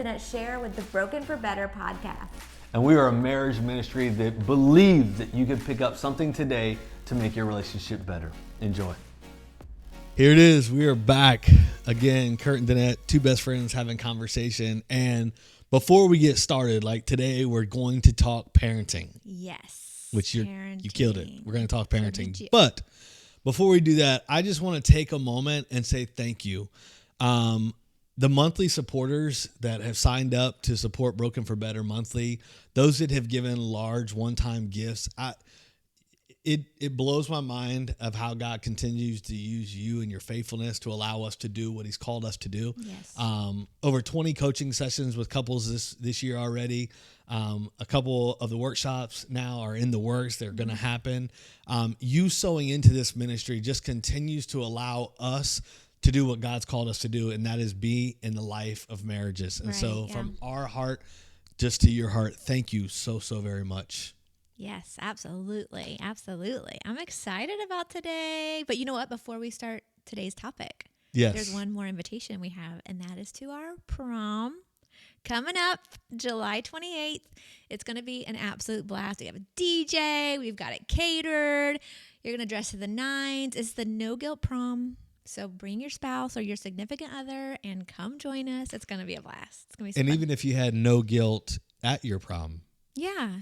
Denette Schaer with the Broken for Better podcast. And we are a marriage ministry that believes that you can pick up something today to make your relationship better. Enjoy. Here it is. We are back again. Kurt and Denette, two best friends having conversation. And before we get started, like today, we're going to talk parenting. Yes. Which you killed it. We're going to talk parenting. But before we do that, I just want to take a moment and say thank you. The monthly supporters that have signed up to support Broken for Better monthly, those that have given large one-time gifts, it blows my mind of how God continues to use you and your faithfulness to allow us to do what he's called us to do. Yes. Over 20 coaching sessions with couples this year already. A couple of the workshops now are in the works. They're going to happen. You sowing into this ministry just continues to allow us to do what God's called us to do, and that is be in the life of marriages. And from our heart just to your heart, thank you so very much. Yes, absolutely. Absolutely. I'm excited about today. But you know what? Before we start today's topic, there's one more invitation we have, and that is to our prom coming up July 28th. It's going to be an absolute blast. We have a DJ. We've got it catered. You're going to dress to the nines. It's the No Guilt Prom. So bring your spouse or your significant other and come join us. It's going to be a blast. It's going to be so fun. Even if you had no guilt at your prom,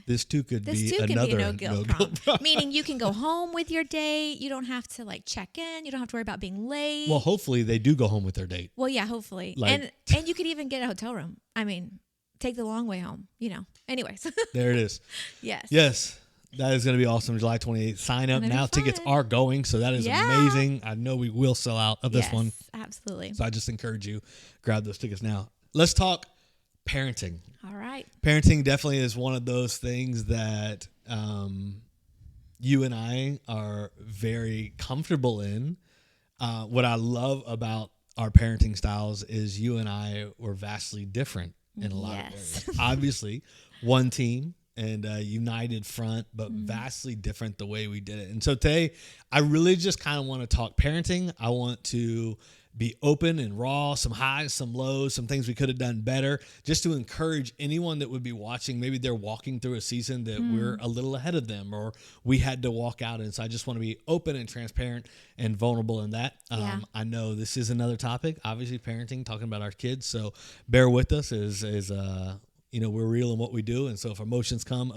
this too could be another no guilt prom. Meaning you can go home with your date. You don't have to check in. You don't have to worry about being late. Well, hopefully they do go home with their date. Well, yeah, hopefully. And you could even get a hotel room. I mean, take the long way home, Anyways. There it is. Yes. That is going to be awesome. July 28th. Sign up now. Tickets are going, so that is amazing. I know we will sell out of this one. Absolutely. So I just encourage you, grab those tickets now. Let's talk parenting. All right. Parenting definitely is one of those things that you and I are very comfortable in. What I love about our parenting styles is you and I were vastly different in a lot of areas. Obviously, one team and a united front, but vastly different the way we did it. And so today, I really just kind of want to talk parenting. I want to be open and raw, some highs, some lows, some things we could have done better, just to encourage anyone that would be watching. Maybe they're walking through a season that we're a little ahead of them or we had to walk out in. So I just want to be open and transparent and vulnerable in that. I know this is another topic, obviously parenting, talking about our kids. So bear with us as we're real in what we do. And so if emotions come,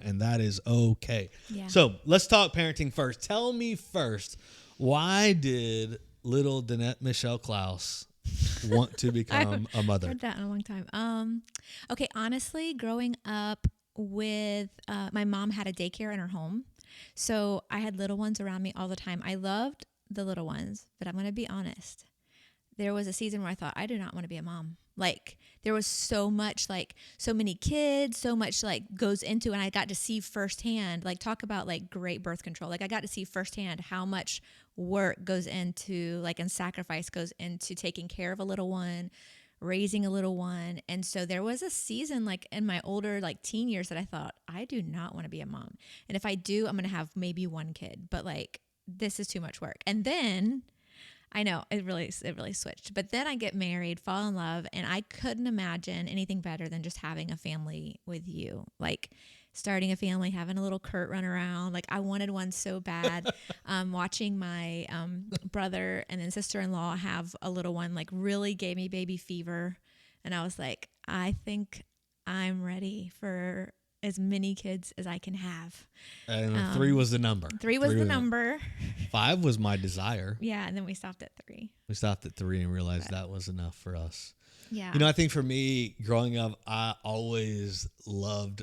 and that is okay. Yeah. So let's talk parenting first. Tell me first, why did little Denette Michelle Klaus want to become a mother? I've heard that in a long time. Okay, honestly, growing up with my mom had a daycare in her home. So I had little ones around me all the time. I loved the little ones, but I'm going to be honest. There was a season where I thought, I do not want to be a mom. There was so much, so many kids, so much, goes into, and I got to see firsthand, talk about, great birth control. I got to see firsthand how much work goes into, and sacrifice goes into taking care of a little one, raising a little one. And so there was a season, in my older, teen years that I thought, I do not want to be a mom. And if I do, I'm going to have maybe one kid. But, this is too much work. And then I know it really switched, but then I get married, fall in love, and I couldn't imagine anything better than just having a family with you. Starting a family, having a little Kurt run around. I wanted one so bad. Watching my brother and then sister-in-law have a little one, really gave me baby fever. And I was like, I think I'm ready for as many kids as I can have. And 3 was the number. 3 was the number. 5 was my desire. Yeah, and then we stopped at 3. We stopped at 3 and realized that was enough for us. Yeah. I think for me, growing up, I always loved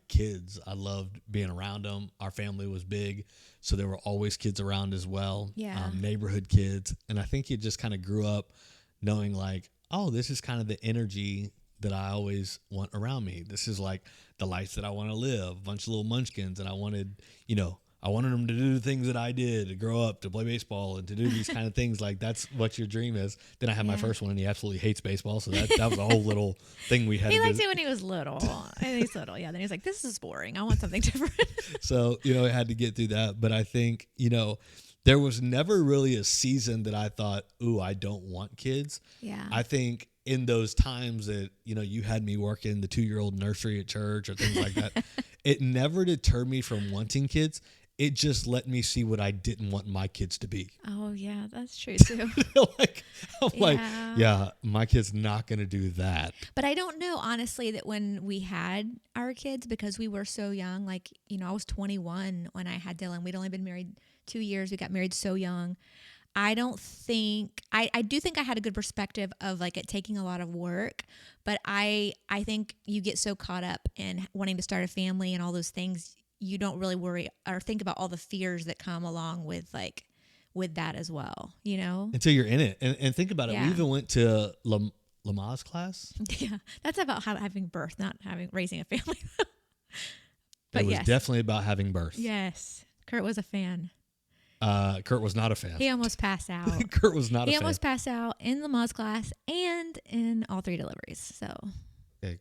kids. I loved being around them. Our family was big, so there were always kids around as well. Yeah. Neighborhood kids. And I think you just kind of grew up knowing this is kind of the energy that I always want around me. This is the life that I want to live, a bunch of little munchkins. And I wanted them to do the things that I did, to grow up, to play baseball, and to do these kind of things. That's what your dream is. Then I had my first one, and he absolutely hates baseball. So that was a whole little thing we had to do. He liked it when he was little. And he's little, yeah. Then he's like, this is boring. I want something different. So, I had to get through that. But I think, there was never really a season that I thought, ooh, I don't want kids. Yeah. I think in those times that, you had me work in the 2-year-old nursery at church or things like that, it never deterred me from wanting kids. It just let me see what I didn't want my kids to be. Oh yeah, that's true too. I'm yeah, my kid's not going to do that. But I don't know, honestly, that when we had our kids, because we were so young, like, I was 21 when I had Dylan. We'd only been married 2 years. We got married so young. I don't think, I do think I had a good perspective of like it taking a lot of work, but I think you get so caught up in wanting to start a family and all those things, you don't really worry or think about all the fears that come along with that as well, Until you're in it. And think about it. Yeah. We even went to Lamaze class. Yeah. That's about having birth, not raising a family. But it was definitely about having birth. Yes. Kurt was a fan. Kurt was not a fan. He almost passed out. Kurt was not a fan. He almost passed out in Lamaze class and in all 3 deliveries. So. Okay.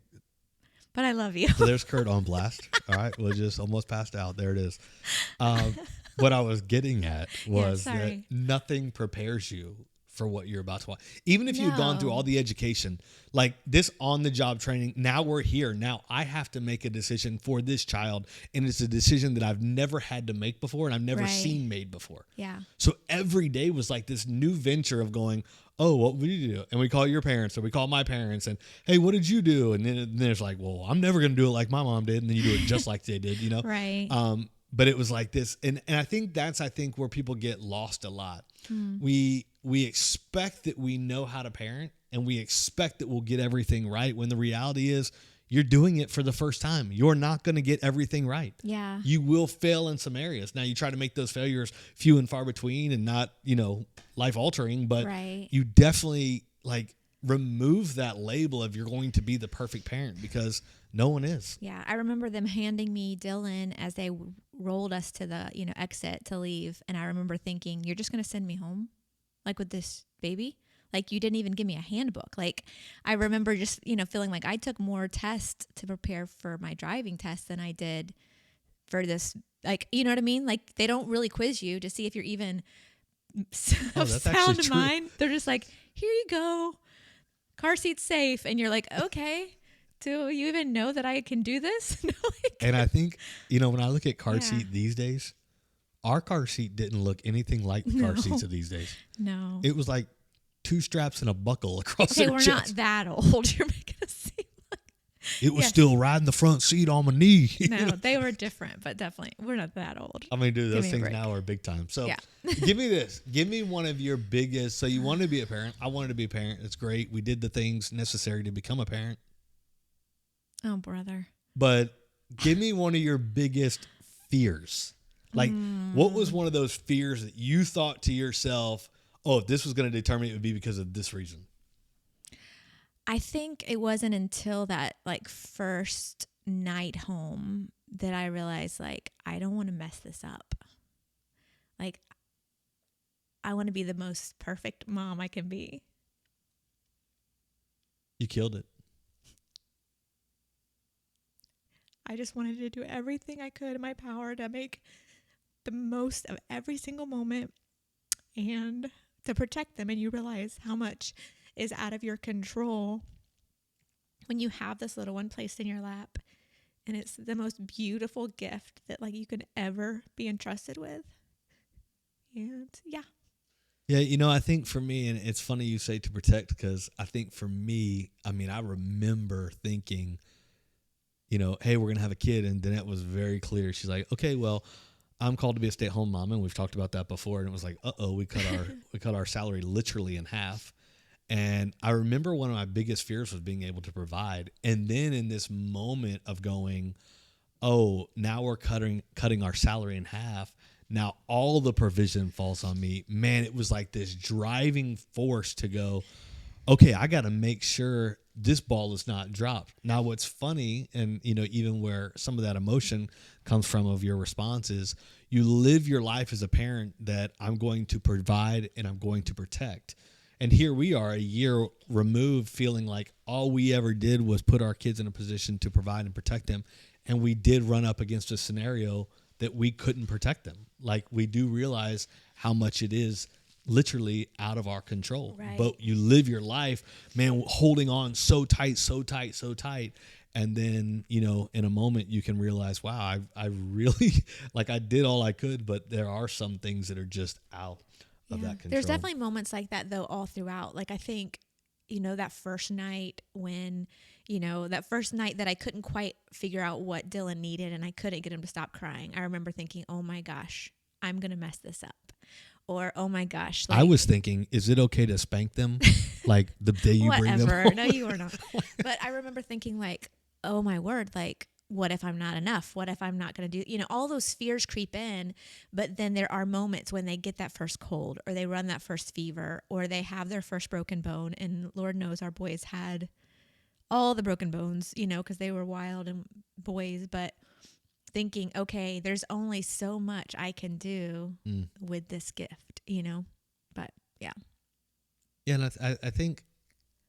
But I love you. So there's Kurt on blast. All right. We'll just almost passed out. There it is. What I was getting at was that nothing prepares you for what you're about to watch. Even if you've gone through all the education, like this on-the-job training, now we're here. Now I have to make a decision for this child, and it's a decision that I've never had to make before and I've never seen made before. Yeah. So every day was like this new venture of going, oh, what would you do? And we call your parents or we call my parents and, hey, what did you do? And then there's like, well, I'm never going to do it like my mom did. And then you do it just like they did, Right. But it was like this. And I think that's, where people get lost a lot. We expect that we know how to parent and we expect that we'll get everything right when the reality is you're doing it for the first time. You're not going to get everything right. Yeah. You will fail in some areas. Now you try to make those failures few and far between and not, life altering, but you definitely remove that label of you're going to be the perfect parent because no one is. Yeah. I remember them handing me Dylan as they rolled us to the, exit to leave. And I remember thinking, you're just going to send me home with this baby? You didn't even give me a handbook. I remember just, feeling like I took more tests to prepare for my driving test than I did for this. You know what I mean? They don't really quiz you to see if you're even of sound mind. They're just like, here you go. Car seat's safe. And you're like, okay, do you even know that I can do this? And I think, when I look at car seat these days, our car seat didn't look anything like the car seats of these days. No. It was like 2 straps and a buckle across their we're chest. not that old. You're making us seem like it was still riding the front seat on my knee. No, they were different, but definitely we're not that old. I mean, dude, those things now are big time. So give me this. Give me one of your biggest. So you wanted to be a parent. I wanted to be a parent. It's great. We did the things necessary to become a parent. Oh, brother. But give me one of your biggest fears. What was one of those fears that you thought to yourself, oh, if this was going to determine it would be because of this reason? I think it wasn't until that first night home that I realized I don't want to mess this up. I want to be the most perfect mom I can be. You killed it. I just wanted to do everything I could in my power to make the most of every single moment and to protect them. And you realize how much is out of your control when you have this little one placed in your lap. And it's the most beautiful gift that you could ever be entrusted with. And yeah. Yeah, I think for me, and it's funny you say to protect, because I think for me, I remember thinking, hey, we're going to have a kid. And Denette was very clear. She's like, okay, well, I'm called to be a stay-at-home mom, and we've talked about that before. And it was like, we cut our salary literally in half. And I remember one of my biggest fears was being able to provide. And then in this moment of going, oh, now we're cutting our salary in half. Now all the provision falls on me. Man, it was like this driving force to go, okay, I got to make sure this ball is not dropped. Now, what's funny, and even where some of that emotion comes from of your response is you live your life as a parent that I'm going to provide and I'm going to protect. And here we are a year removed feeling like all we ever did was put our kids in a position to provide and protect them. And we did run up against a scenario that we couldn't protect them. We do realize how much it is literally out of our control. Right. But you live your life, man, holding on so tight, so tight, so tight. And then, you know, in a moment you can realize, wow, I really, like, I did all I could, but there are some things that are just out of that control. There's definitely moments like that, though, all throughout. Like, I think, you know, that first night when, you know, that first night that I couldn't quite figure out what Dylan needed and I couldn't get him to stop crying. I remember thinking, oh my gosh, I'm going to mess this up. Or, oh my gosh. I was thinking, is it okay to spank them? Like the day you bring them home? No, you were not. But I remember thinking, like, oh my word, like, what if I'm not enough? What if I'm not going to do, you know, all those fears creep in. But then there are moments when they get that first cold or they run that first fever or they have their first broken bone. And Lord knows our boys had all the broken bones, you know, because they were wild and boys. But thinking, okay, there's only so much I can do with this gift, you know. But yeah. Yeah, and I think,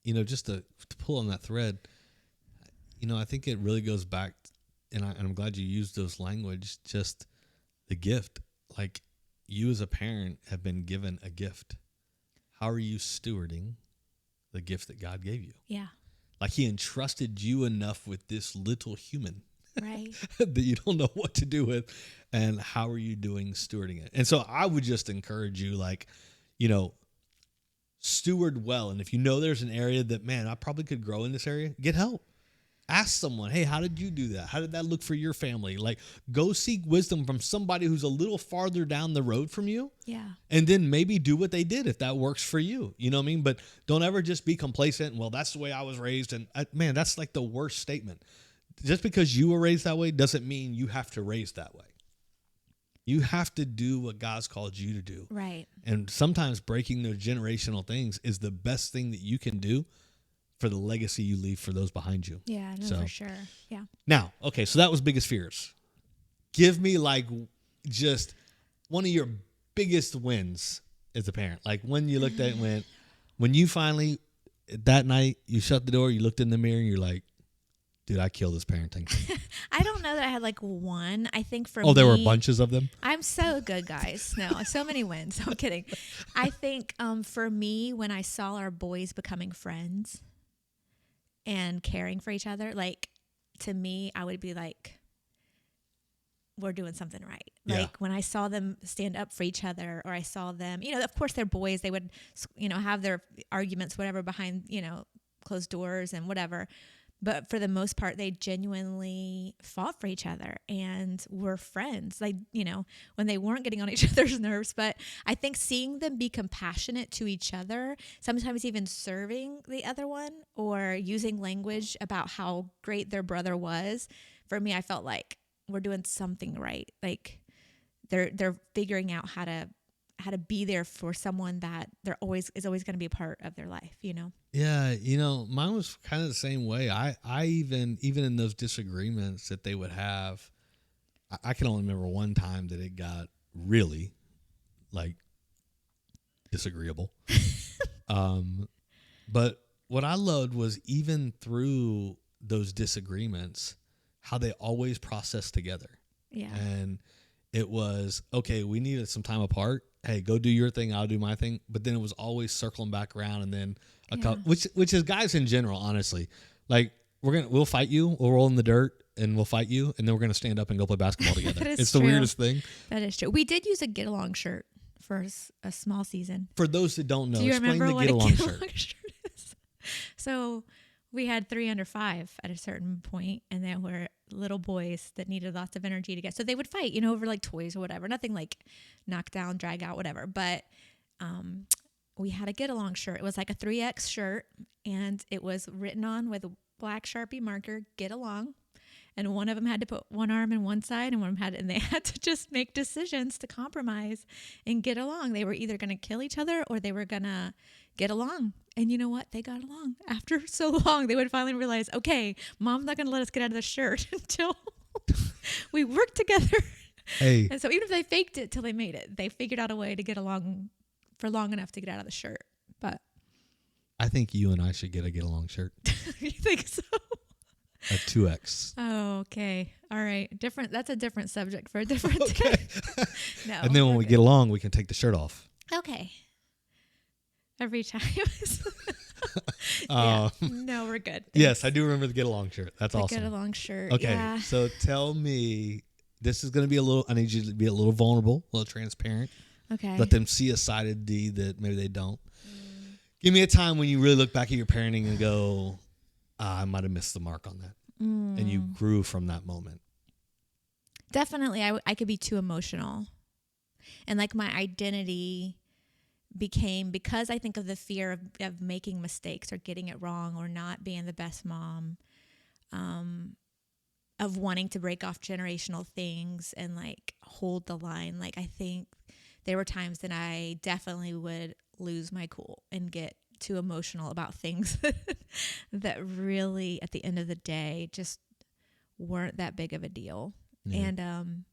you know, just to pull on that thread, you know, I think it really goes back, and I'm glad you used those language, just the gift. Like, you as a parent have been given a gift. How are you stewarding the gift that God gave you? Yeah. Like, he entrusted you enough with this little human. Right. That you don't know what to do with, and how are you doing stewarding it? And so I would just encourage you, like, you know, steward well. And if you know there's an area that, man, I probably could grow in this area, get help. Ask someone, hey, how did you do that? How did that look for your family? Like, go seek wisdom from somebody who's a little farther down the road from you. Yeah. And then maybe do what they did if that works for you. You know what I mean? But don't ever just be complacent. Well, that's the way I was raised. And man, that's like the worst statement. Just because you were raised that way doesn't mean you have to raise that way. You have to do what God's called you to do. Right. And sometimes breaking those generational things is the best thing that you can do for the legacy you leave for those behind you. Yeah, no, for sure. Yeah. Now, okay, so that was biggest fears. Give me like just one of your biggest wins as a parent. Like when you looked at it and went, when you finally, that night, you shut the door, you looked in the mirror and you're like, dude, I killed this parenting. I don't know that I had like one. I think for me. Oh, there were bunches of them? I'm so good, guys. No, so many wins. I'm kidding. I think for me, when I saw our boys becoming friends and caring for each other, like to me, I would be like, we're doing something right. Yeah. Like when I saw them stand up for each other, or I saw them, you know, of course they're boys. They would, you know, have their arguments, whatever, behind, you know, closed doors and whatever. But for the most part, they genuinely fought for each other and were friends. Like, you know, when they weren't getting on each other's nerves. But I think seeing them be compassionate to each other, sometimes even serving the other one or using language about how great their brother was, for me, I felt like we're doing something right. Like they're figuring out how to be there for someone that is always going to be a part of their life, you know? Yeah, you know, mine was kind of the same way. I even in those disagreements that they would have, I can only remember one time that it got really like disagreeable. But what I loved was even through those disagreements, how they always processed together. Yeah. And it was, okay, we needed some time apart. Hey, go do your thing, I'll do my thing. But then it was always circling back around, and then which is guys in general, honestly. Like we'll fight you, we'll roll in the dirt and we'll fight you, and then we're gonna stand up and go play basketball together. It's true. The weirdest thing. That is true. We did use a get along shirt for a small season. For those that don't know, do you explain remember the what get a along get shirt. along shirt is? So we had 3 under 5 at a certain point, and there were little boys that needed lots of energy to get. So they would fight, you know, over like toys or whatever. Nothing like knock down, drag out, whatever. But we had a get along shirt. It was like a 3X shirt, and it was written on with a black Sharpie marker, get along. And one of them had to put one arm in one side, and and they had to just make decisions to compromise and get along. They were either going to kill each other or they were going to get along. And you know what? They got along. After so long, they would finally realize, okay, Mom's not going to let us get out of the shirt until we work together. Hey. And so even if they faked it till they made it, they figured out a way to get along for long enough to get out of the shirt. But I think you and I should get a get along shirt. You think so? A 2X. Oh, okay. All right. That's a different subject for a different Okay. day. No. And then when we get along, we can take the shirt off. Okay. every time. Uh, No, we're good. yes, I do remember the Get Along shirt. That's The awesome. Get Along shirt. Okay, Yeah. so tell me, this is going to be I need you to be a little vulnerable, a little transparent. Okay. Let them see a side of D that maybe they don't. Give me a time when you really look back at your parenting and go, I might have missed the mark on that. And you grew from that moment. Definitely, I could be too emotional. And like my identity became, because I think of the fear of making mistakes or getting it wrong or not being the best mom, of wanting to break off generational things and like hold the line. Like I think there were times that I definitely would lose my cool and get too emotional about things that really at the end of the day just weren't that big of a deal. Yeah. And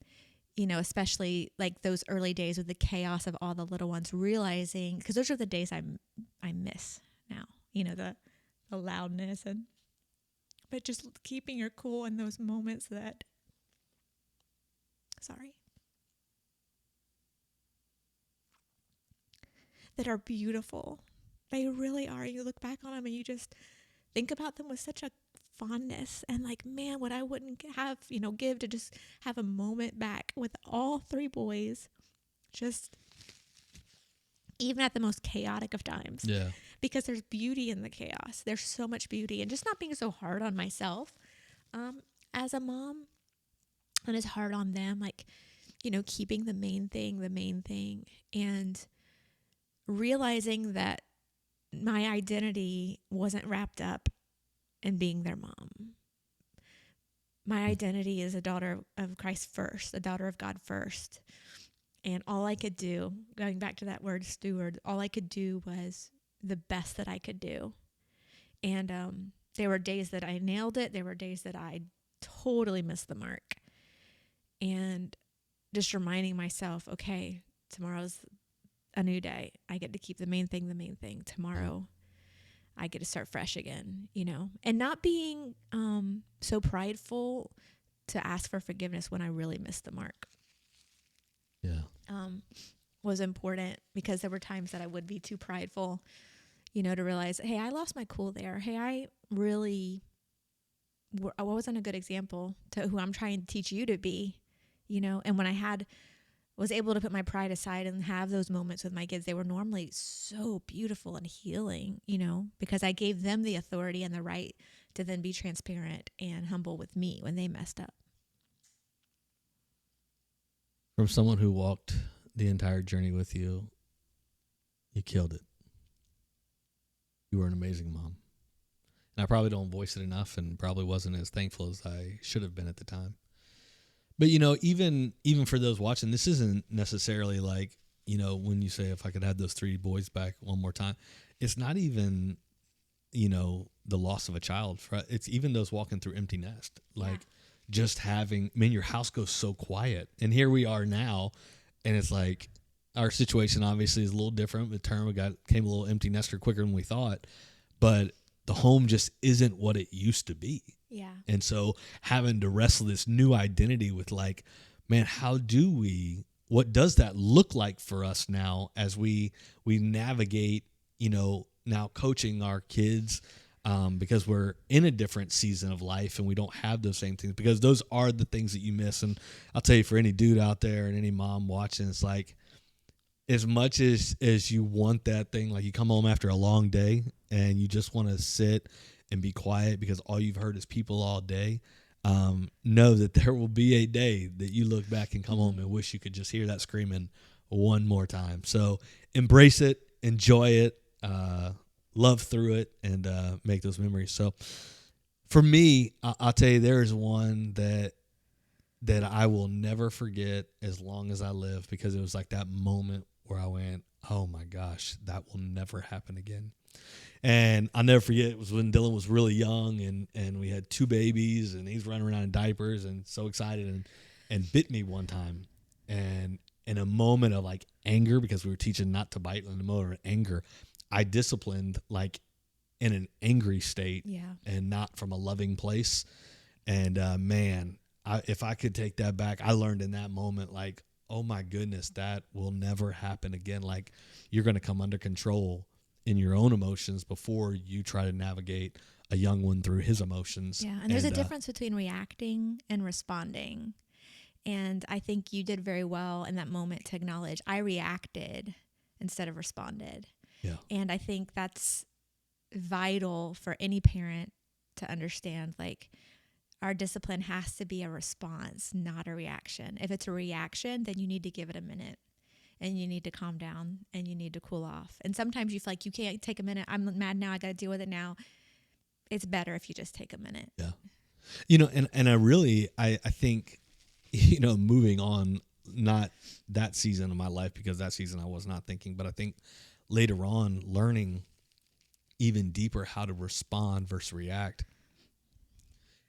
especially like those early days with the chaos of all the little ones, realizing, because those are the days I miss now, the loudness, but just keeping your cool in those moments that are beautiful. They really are. You look back on them and you just think about them with such a fondness and like, man, what I wouldn't have, give to just have a moment back with all three boys, just even at the most chaotic of times. Yeah. Because there's beauty in the chaos. There's so much beauty, and just not being so hard on myself as a mom, and as hard on them, like, keeping the main thing, and realizing that my identity wasn't wrapped up in being their mom. My identity is a daughter of Christ first, a daughter of God first. And all I could do, going back to that word steward, all I could do was the best that I could do. And there were days that I nailed it. There were days that I totally missed the mark. And just reminding myself, okay, tomorrow's a new day. I get to keep the main thing. Tomorrow, I get to start fresh again, and not being so prideful to ask for forgiveness when I really missed the mark. Yeah. Was important, because there were times that I would be too prideful, to realize, hey, I lost my cool there. Hey, I wasn't a good example to who I'm trying to teach you to be, and when I was able to put my pride aside and have those moments with my kids, they were normally so beautiful and healing, because I gave them the authority and the right to then be transparent and humble with me when they messed up. From someone who walked the entire journey with you, you killed it. You were an amazing mom. And I probably don't voice it enough, and probably wasn't as thankful as I should have been at the time. But, even for those watching, this isn't necessarily like, when you say, if I could have those three boys back one more time, it's not even, the loss of a child. It's even those walking through empty nest. Like, just having, your house goes so quiet. And here we are now, and it's like, our situation obviously is a little different. With term, came a little empty nester quicker than we thought. But the home just isn't what it used to be. Yeah. And so having to wrestle this new identity with like, man, what does that look like for us now as we navigate, now coaching our kids, because we're in a different season of life and we don't have those same things, because those are the things that you miss. And I'll tell you, for any dude out there and any mom watching, it's like, as much as you want that thing, like you come home after a long day and you just want to sit and be quiet because all you've heard is people all day, know that there will be a day that you look back and come home and wish you could just hear that screaming one more time. So embrace it, enjoy it, love through it, and make those memories. So for me, I'll tell you, there is one that I will never forget as long as I live, because it was like that moment where I went, oh my gosh, that will never happen again. And I'll never forget, it was when Dylan was really young, and we had two babies, and he's running around in diapers and so excited, and bit me one time. And in a moment of like anger, because we were teaching not to bite, in a moment of anger, I disciplined like in an angry state, and not from a loving place. And man, if I could take that back, I learned in that moment, like, oh my goodness, that will never happen again. Like, you're going to come under control in your own emotions before you try to navigate a young one through his emotions. Yeah, and there's a difference between reacting and responding. And I think you did very well in that moment to acknowledge I reacted instead of responded. Yeah. And I think that's vital for any parent to understand. Like, our discipline has to be a response, not a reaction. If it's a reaction, then you need to give it a minute and you need to calm down and you need to cool off. And sometimes you feel like you can't take a minute. I'm mad now. I got to deal with it now. It's better if you just take a minute. Yeah. And I think, moving on, not that season of my life, because that season I was not thinking, but I think later on, learning even deeper how to respond versus react,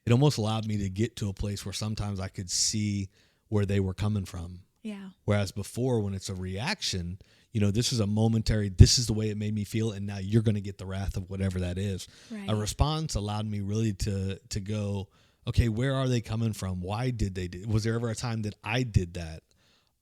it almost allowed me to get to a place where sometimes I could see where they were coming from. Yeah. Whereas before, when it's a reaction, this is a momentary, this is the way it made me feel, and now you're going to get the wrath of whatever that is. Right. A response allowed me really to go, okay, where are they coming from? Why did they do? Was there ever a time that I did that?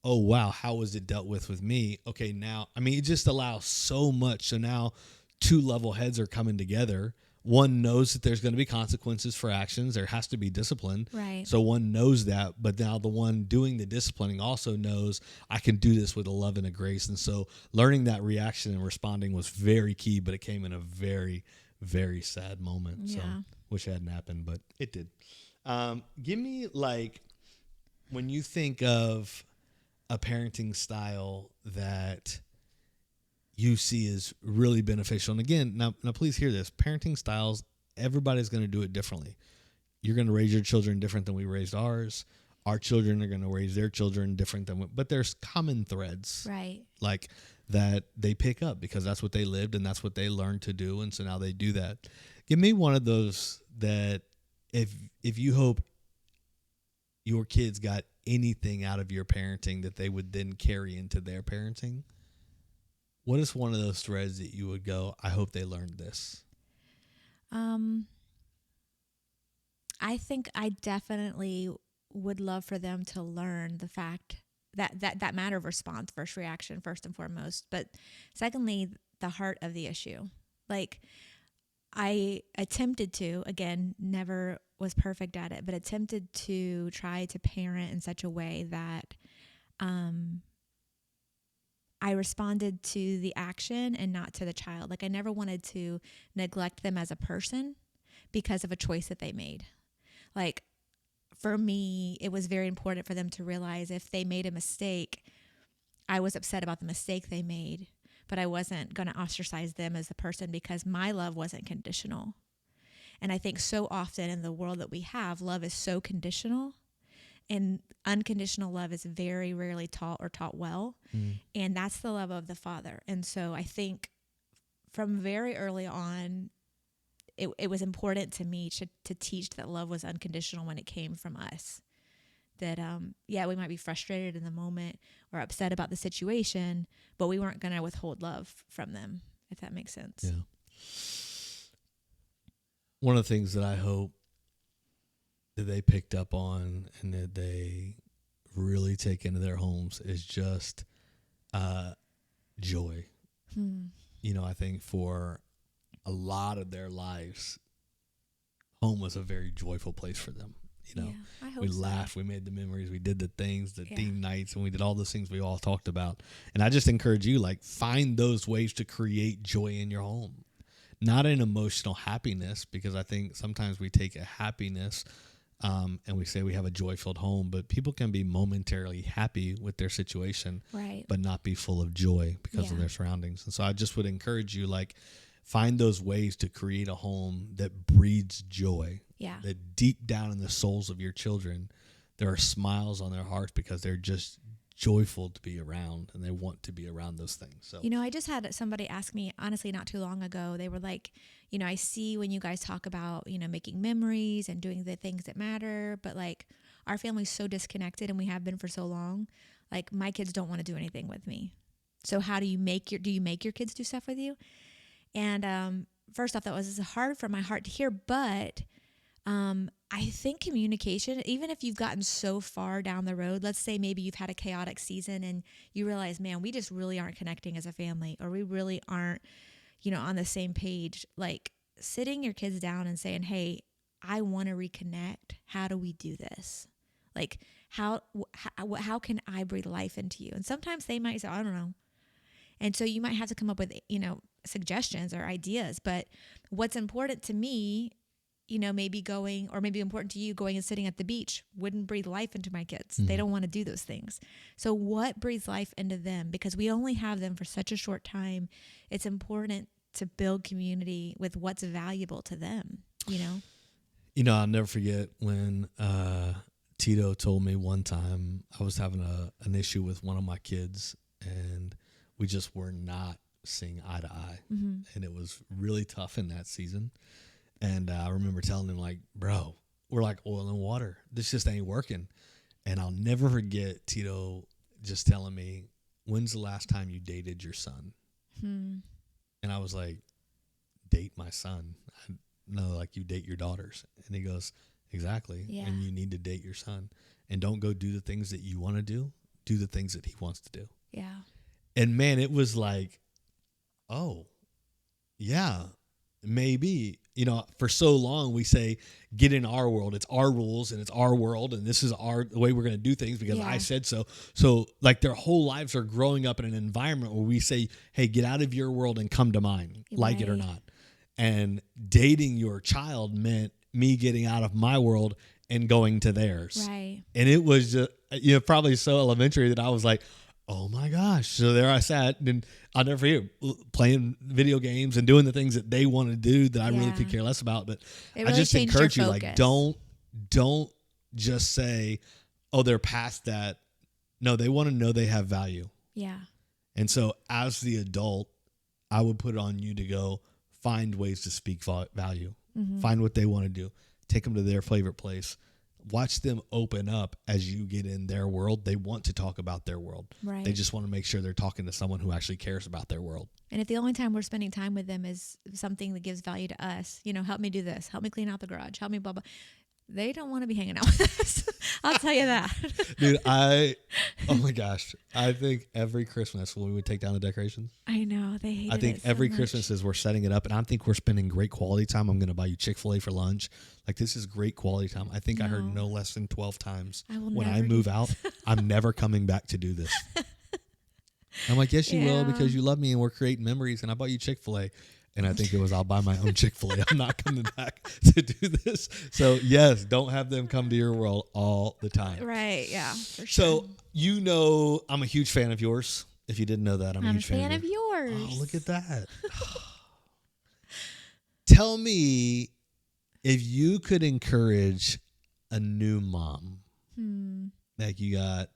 Oh, wow, how was it dealt with me? Okay, now, it just allows so much. So now two level heads are coming together. One knows that there's going to be consequences for actions. There has to be discipline. Right. So one knows that, but now the one doing the disciplining also knows I can do this with a love and a grace. And so learning that reaction and responding was very key, but it came in a very, very sad moment. Yeah. So wish it hadn't happened, but it did. Give me, when you think of a parenting style that you see is really beneficial. And again, now please hear this. Parenting styles, everybody's going to do it differently. You're going to raise your children different than we raised ours. Our children are going to raise their children different but there's common threads. Right. Like that they pick up because that's what they lived and that's what they learned to do. And so now they do that. Give me one of those that if you hope your kids got anything out of your parenting that they would then carry into their parenting. What is one of those threads that you would go, I hope they learned this? I think I definitely would love for them to learn the fact that matter of response versus reaction, first and foremost. But secondly, the heart of the issue. Like, I attempted to, again, never was perfect at it, but attempted to try to parent in such a way that I responded to the action and not to the child. Like, I never wanted to neglect them as a person because of a choice that they made. Like, for me, it was very important for them to realize if they made a mistake, I was upset about the mistake they made, but I wasn't going to ostracize them as a person because my love wasn't conditional. And I think so often in the world that we have, love is so conditional. And unconditional love is very rarely taught or taught well. And that's the love of the Father. And so I think from very early on, it was important to me to teach that love was unconditional when it came from us. That, we might be frustrated in the moment or upset about the situation, but we weren't going to withhold love from them, if that makes sense. Yeah. One of the things that I hope that they picked up on and that they really take into their homes is just joy. I think for a lot of their lives, home was a very joyful place for them. I hope we so. laughed, we made the memories, we did the things, the theme nights, and we did all those things we all talked about. And I just encourage you, find those ways to create joy in your home. Not an emotional happiness, because I think sometimes we take a happiness and we say we have a joy-filled home, but people can be momentarily happy with their situation, right, but not be full of joy because of their surroundings. And so I just would encourage you, find those ways to create a home that breeds joy. Yeah. That deep down in the souls of your children, there are smiles on their hearts because they're just joyful to be around and they want to be around those things. So, I just had somebody ask me, honestly, not too long ago, they were like, I see when you guys talk about, making memories and doing the things that matter, but our family's so disconnected and we have been for so long. My kids don't want to do anything with me. So how do you make your kids do stuff with you? And first off, that was hard for my heart to hear, but I think communication, even if you've gotten so far down the road, let's say maybe you've had a chaotic season and you realize, man, we just really aren't connecting as a family, or we really aren't, on the same page, like sitting your kids down and saying, hey, I want to reconnect. How do we do this? Like, how can I breathe life into you? And sometimes they might say, I don't know. And so you might have to come up with, suggestions or ideas. But what's important to me, maybe going, or maybe important to you, going and sitting at the beach wouldn't breathe life into my kids. They don't want to do those things. So what breathes life into them? Because we only have them for such a short time. It's important to build community with what's valuable to them, I'll never forget when Tito told me one time I was having an issue with one of my kids, and we just were not seeing eye to eye. And it was really tough in that season. And I remember telling him, like, bro, we're like oil and water. This just ain't working. And I'll never forget Tito just telling me, when's the last time you dated your son? And I was like, date my son? No, like you date your daughters. And he goes, exactly. Yeah. And you need to date your son. And don't go do the things that you want to do. Do the things that he wants to do. Yeah. And man, it was like, oh, yeah, maybe. For so long we say, get in our world. It's our rules and it's our world. And this is the way we're going to do things because I said so. So like their whole lives are growing up in an environment where we say, hey, get out of your world and come to mine, like it or not. And dating your child meant me getting out of my world and going to theirs. Right. And it was just, probably so elementary that I was like, oh my gosh. So there I sat, and I'll never forget playing video games and doing the things that they want to do that I really could care less about. But really I just encourage you, focus. like, don't just say, oh, they're past that. No, they want to know they have value. Yeah. And so as the adult, I would put it on you to go find ways to speak value, find what they want to do, take them to their favorite place. Watch them open up as you get in their world. They want to talk about their world. Right. They just want to make sure they're talking to someone who actually cares about their world. And if the only time we're spending time with them is something that gives value to us, help me do this, help me clean out the garage, help me blah, blah. They don't want to be hanging out with us. I'll tell you that. Dude, oh my gosh. I think every Christmas when we would take down the decorations. I know. They hate it. I think every Christmas as we're setting it up, and I think we're spending great quality time. I'm going to buy you Chick-fil-A for lunch. Like, this is great quality time. I think I heard no less than 12 times when I move out, I'm never coming back to do this. I'm like, yes, you will, because you love me and we're creating memories, and I bought you Chick-fil-A. And I think it was, I'll buy my own Chick-fil-A. I'm not coming back to do this. So, yes, don't have them come to your world all the time. Right, yeah, for sure. So, I'm a huge fan of yours. If you didn't know that, I'm a huge fan of yours. Oh, look at that. Tell me, if you could encourage a new mom, like you got,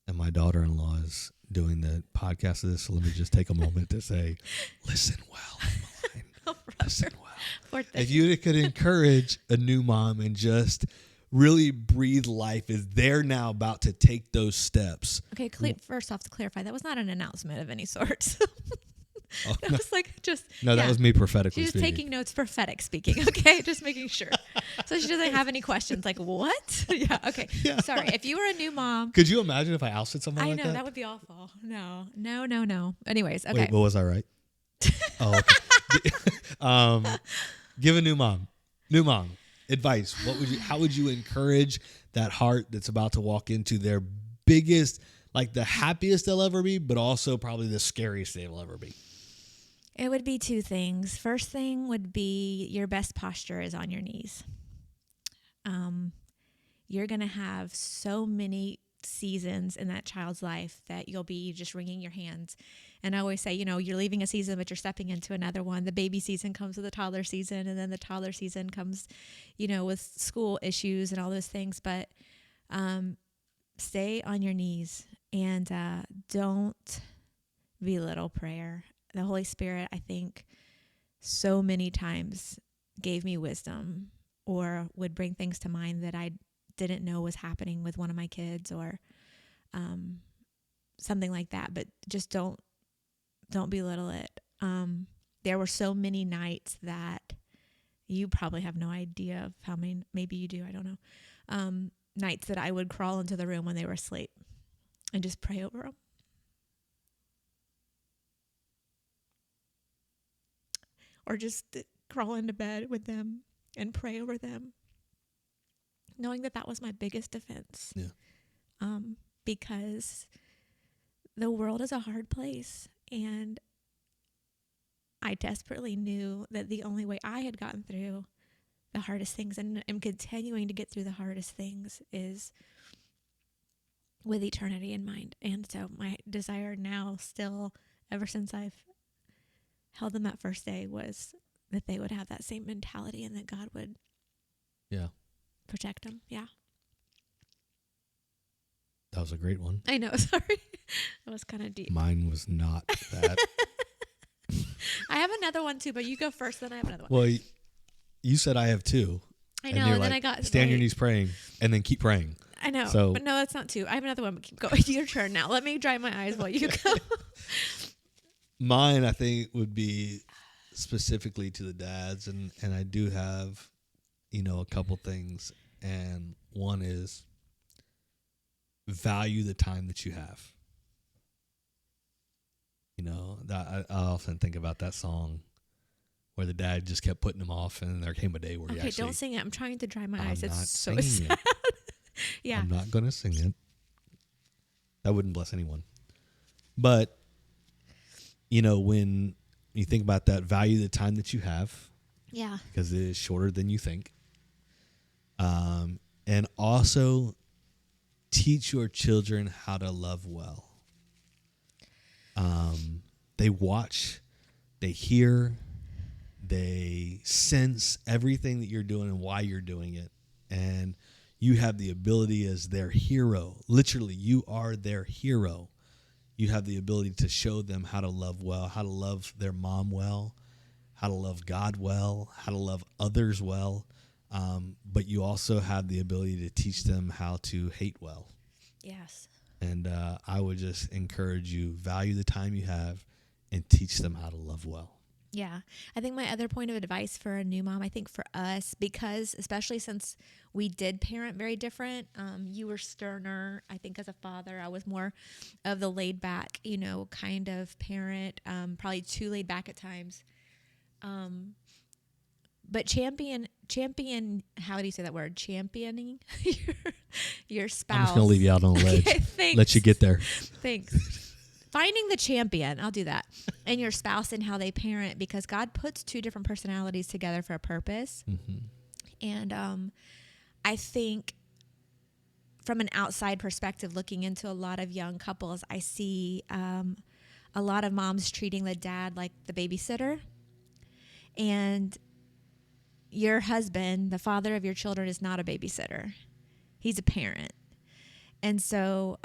and my daughter-in-law is doing the podcast of this, so let me just take a moment to say, listen well, Emmeline. Listen well. If you could encourage a new mom and just really breathe life as they're now about to take those steps. Okay, first off, to clarify, that was not an announcement of any sort. Oh, that was like just... No, that was me prophetically She's speaking. taking notes, prophetic speaking, okay? Just making sure. So she doesn't have any questions like, what? Yeah, okay. Yeah. Sorry, if you were a new mom... Could you imagine if I ousted someone like that? I know, that would be awful. No. Anyways, okay. Wait, what was I right? Oh, okay. Give a new mom advice. How would you encourage that heart that's about to walk into their biggest, like the happiest they'll ever be, but also probably the scariest they'll ever be? It would be two things. First thing would be your best posture is on your knees. You're going to have so many seasons in that child's life that you'll be just wringing your hands. And I always say, you're leaving a season, but you're stepping into another one. The baby season comes with the toddler season, and then the toddler season comes, with school issues and all those things. But stay on your knees and don't belittle prayer. The Holy Spirit, I think, so many times gave me wisdom or would bring things to mind that I didn't know was happening with one of my kids or something like that. But just don't belittle it. There were so many nights that you probably have no idea of how many, maybe you do, I don't know, nights that I would crawl into the room when they were asleep and just pray over them. or just crawl into bed with them and pray over them, knowing that that was my biggest defense. Yeah. Because the world is a hard place, and I desperately knew that the only way I had gotten through the hardest things and am continuing to get through the hardest things is with eternity in mind. And so my desire now, still, ever since I've held them that first day, was that they would have that same mentality and that God would protect them. Yeah. That was a great one. I know. Sorry. That was kind of deep. Mine was not that. I have another one too, but you go first, then I have another one. Well, you said I have two. I know, and then I got stand your knees praying, and then keep praying. I know, So, but no, that's not two. I have another one, but keep going. Your turn now. Let me dry my eyes while you go. mine, I think, would be specifically to the dads, and I do have, a couple things, and one is value the time that you have. That I often think about that song where the dad just kept putting him off, and there came a day where he actually... Okay, don't sing it. I'm trying to dry my eyes. I'm not It's so singing sad. it. Yeah. I'm not going to sing it. That wouldn't bless anyone. But, when you think about that, value the time that you have. Yeah. Because it is shorter than you think. And also teach your children how to love well. They watch, they hear, they sense everything that you're doing and why you're doing it. And you have the ability as their hero. Literally, you are their hero. You have the ability to show them how to love well, how to love their mom well, how to love God well, how to love others well. But you also have the ability to teach them how to hate well. Yes. And I would just encourage you, value the time you have and teach them how to love well. Yeah. I think my other point of advice for a new mom, I think for us, because especially since we did parent very different, you were sterner. I think as a father, I was more of the laid back, kind of parent, probably too laid back at times. But champion, how do you say that word? Championing your spouse. I'm just going to leave you out on a ledge. Okay, thanks. Let you get there. Thanks. Finding the champion, I'll do that, and your spouse and how they parent, because God puts two different personalities together for a purpose. Mm-hmm. And I think from an outside perspective, looking into a lot of young couples, I see a lot of moms treating the dad like the babysitter. And your husband, the father of your children, is not a babysitter. He's a parent. And so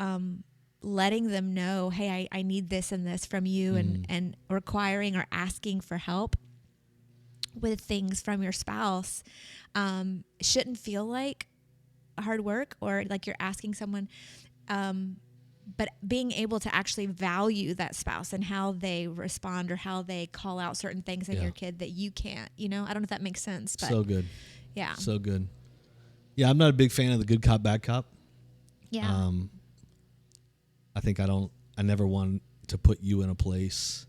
letting them know, hey, I need this and this from you, and requiring or asking for help with things from your spouse shouldn't feel like hard work or like you're asking someone, but being able to actually value that spouse and how they respond or how they call out certain things in your kid that you can't, I don't know if that makes sense. But So good. Yeah. So good. Yeah, I'm not a big fan of the good cop, bad cop. Yeah. I think I never want to put you in a place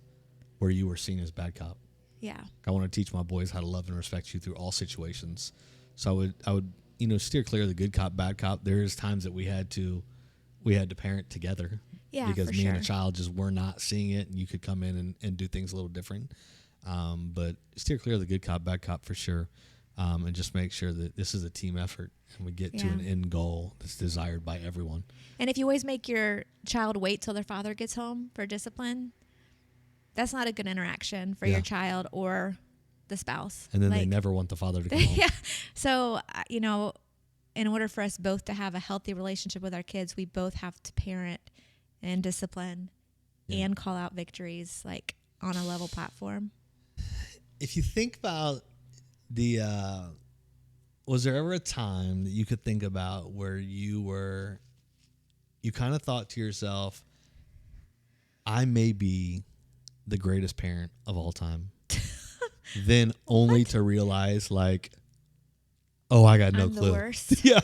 where you were seen as bad cop. Yeah. I want to teach my boys how to love and respect you through all situations. So I would steer clear of the good cop, bad cop. There's times that we had to parent together. Yeah, because for me and sure. a child just were not seeing it, and you could come in and do things a little different. But steer clear of the good cop, bad cop for sure. And just make sure that this is a team effort and we get to an end goal that's desired by everyone. And if you always make your child wait till their father gets home for discipline, that's not a good interaction for your child or the spouse. And then they never want the father to come home. Yeah. So, in order for us both to have a healthy relationship with our kids, we both have to parent and discipline and call out victories like on a level platform. If you think about was there ever a time that you could think about where you kind of thought to yourself, I may be the greatest parent of all time, then only to realize like, oh, I got no I'm clue. the worst. Yeah.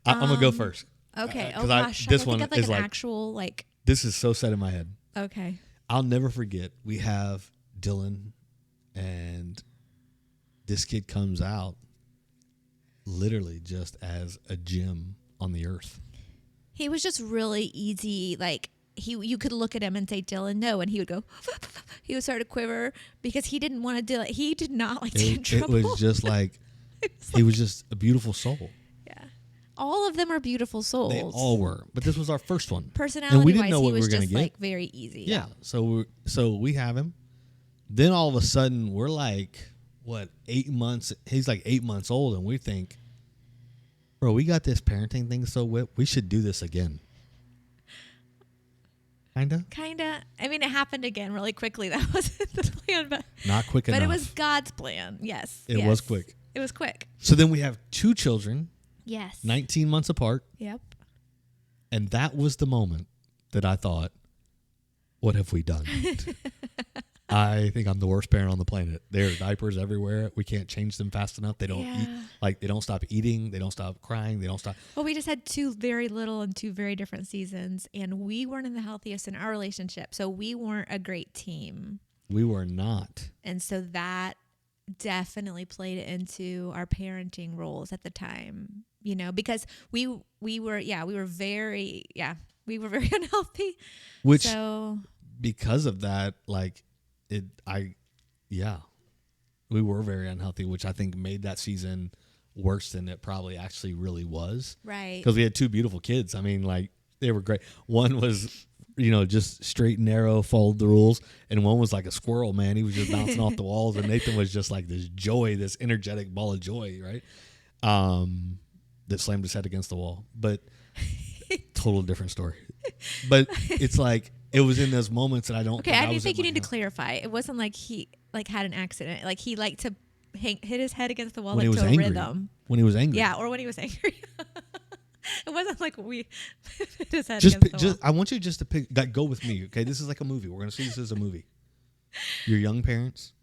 I'm going to go first. Okay. Oh Gosh. this I can one think of like is an like, actual like. this is so set in my head. Okay. I'll never forget. We have Dylan and this kid comes out literally just as a gem on the earth. He was just really easy. Like you could look at him and say, Dylan, no. And he would go, he would start to quiver because he didn't want to do it. He did not like to get in trouble. It was just like, he was just a beautiful soul. Yeah. All of them are beautiful souls. They all were. But this was our first one. Personality and we didn't wise, know what he we was were going to just get. like very easy. Yeah. So we have him. Then all of a sudden we're like, what, 8 months? He's like 8 months old, and we think, bro, we got this parenting thing so whipped. We should do this again. Kinda. I mean, it happened again really quickly. That wasn't the plan, but not quick enough. But it was God's plan. Yes. It was quick. It was quick. So then we have 2 children. Yes. 19 months apart. Yep. And that was the moment that I thought, what have we done? I think I'm the worst parent on the planet. There are diapers everywhere. We can't change them fast enough. They don't eat. Like, they don't stop eating. They don't stop crying. They don't stop. Well, we just had 2 very little and 2 very different seasons, and we weren't in the healthiest in our relationship. So we weren't a great team. We were not. And so that definitely played into our parenting roles at the time, you know, because we were very unhealthy. Which, so, because of that, like, we were very unhealthy, which I think made that season worse than it probably actually really was. Right. Because we had 2 beautiful kids. I mean, like, they were great. One was, you know, just straight and narrow, followed the rules. And one was like a squirrel, man. He was just bouncing off the walls. And Nathan was just like this joy, this energetic ball of joy, right? That slammed his head against the wall. But total different story. But it's like, it was in those moments that I don't. Okay, I think you need to clarify. It wasn't like he like had an accident. Like he liked to hit his head against the wall like to a rhythm. When he was angry. Yeah, or when he was angry. It wasn't like we hit his head against the wall. I want you just to go with me, okay? This is like a movie. We're going to see this as a movie. Your young parents.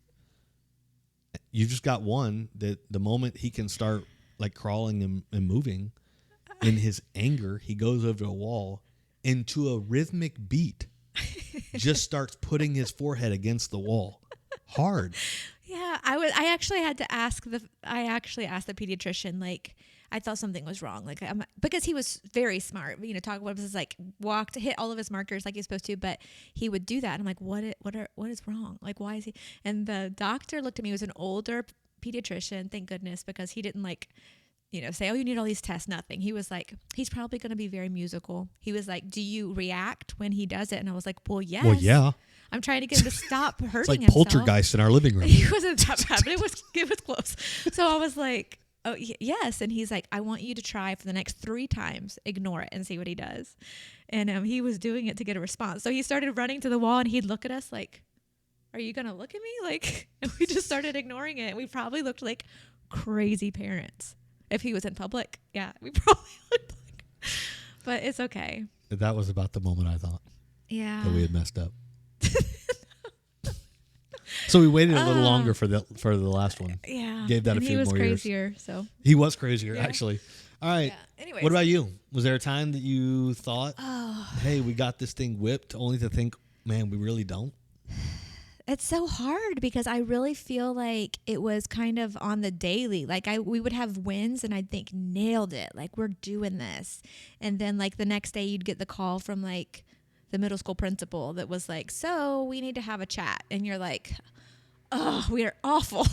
You just got one that the moment he can start like crawling and moving, in his anger, he goes over a wall into a rhythmic beat. Just starts putting his forehead against the wall hard. Yeah, I actually had to ask the pediatrician, like, I thought something was wrong, like, because he was very smart, you know, talk about his, like, walked, hit all of his markers like he's supposed to, but he would do that. And I'm like, what is wrong? Like, why is he? And the doctor looked at me. He was an older pediatrician, thank goodness, because he didn't, like, you know, say, oh, you need all these tests, nothing. He was like, he's probably going to be very musical. He was like, do you react when he does it? And I was like, well, yes. Well, yeah. I'm trying to get him to stop hurting It's like himself. Poltergeist in our living room. He wasn't that bad, but it was close. So I was like, oh, yes. And he's like, I want you to try for the next 3 times, ignore it and see what he does. And he was doing it to get a response. So he started running to the wall and he'd look at us like, are you going to look at me? Like, and we just started ignoring it. We probably looked like crazy parents. If he was in public, yeah, we probably looked like, but it's okay. That was about the moment I thought that we had messed up. So we waited a little longer for the last one. Yeah. Gave that and a few more years. He was crazier, so. He was crazier, actually. All right. Yeah. Anyways. What about you? Was there a time that you thought, hey, we got this thing whipped, only to think, man, we really don't? It's so hard because I really feel like it was kind of on the daily. Like we would have wins and I'd think, nailed it. Like, we're doing this. And then like the next day you'd get the call from like the middle school principal that was like, so we need to have a chat. And you're like, oh, we are awful.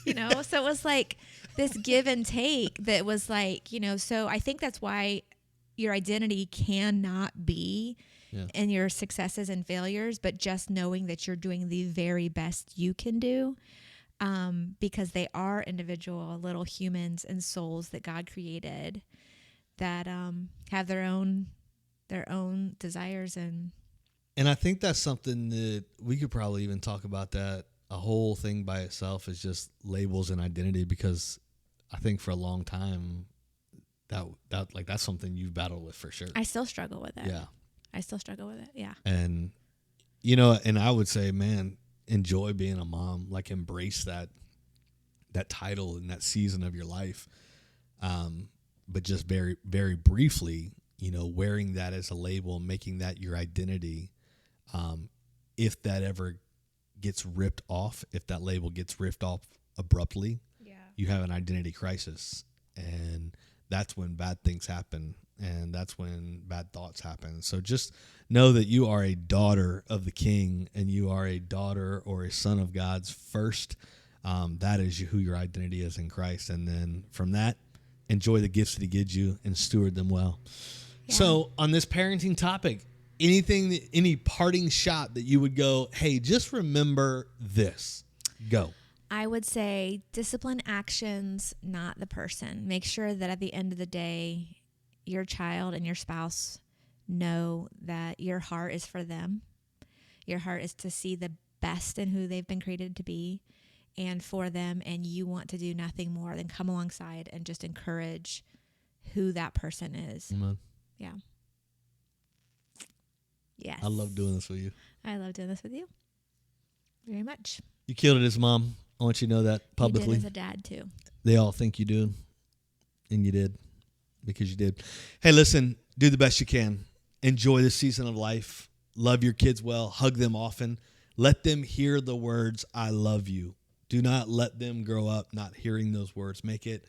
You know? So it was like this give and take that was like, you know, so I think that's why your identity cannot be in your successes and failures, but just knowing that you're doing the very best you can do, because they are individual little humans and souls that God created that have their own desires. And I think that's something that we could probably even talk about, that a whole thing by itself is just labels and identity, because I think for a long time that like that's something you've battled with for sure. I still struggle with it. Yeah. I still struggle with it. Yeah. And, you know, and I would say, man, enjoy being a mom, like embrace that title and that season of your life. But just very, very briefly, you know, wearing that as a label, making that your identity. If that ever gets ripped off, if that label gets ripped off abruptly, Yeah. you have an identity crisis. And that's when bad things happen. And that's when bad thoughts happen. So just know that you are a daughter of the King, and you are a daughter or a son of God's first. That is who your identity is in Christ. And then from that, enjoy the gifts that he gives you and steward them well. Yeah. So on this parenting topic, any parting shot that you would go, hey, just remember this. Go. I would say discipline actions, not the person. Make sure that at the end of the day, your child and your spouse know that your heart is for them. Your heart is to see the best in who they've been created to be and for them, and you want to do nothing more than come alongside and just encourage who that person is. Amen. Yeah. Yes. I love doing this with you. I love doing this with you very much. You killed it as a mom. I want you to know that publicly. You did as a dad too. They all think you do, and you did, because you did. Hey, listen, do the best you can. Enjoy this season of life. Love your kids well. Hug them often. Let them hear the words, I love you. Do not let them grow up not hearing those words. Make it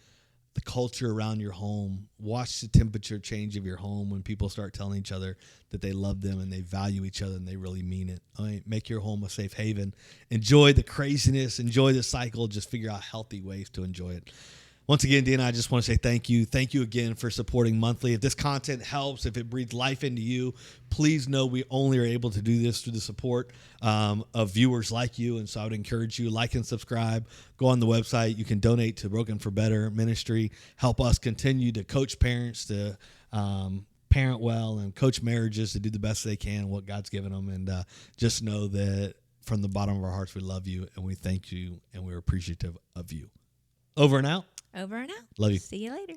the culture around your home. Watch the temperature change of your home when people start telling each other that they love them and they value each other and they really mean it. All right, make your home a safe haven. Enjoy the craziness. Enjoy the cycle. Just figure out healthy ways to enjoy it. Once again, Deanna, I just want to say thank you. Thank you again for supporting Monthly. If this content helps, if it breathes life into you, please know we only are able to do this through the support of viewers like you. And so I would encourage you, like and subscribe. Go on the website. You can donate to Broken for Better Ministry. Help us continue to coach parents to parent well and coach marriages to do the best they can, what God's given them. And just know that from the bottom of our hearts, we love you and we thank you and we're appreciative of you. Over and out. Over and out. Love you. See you later.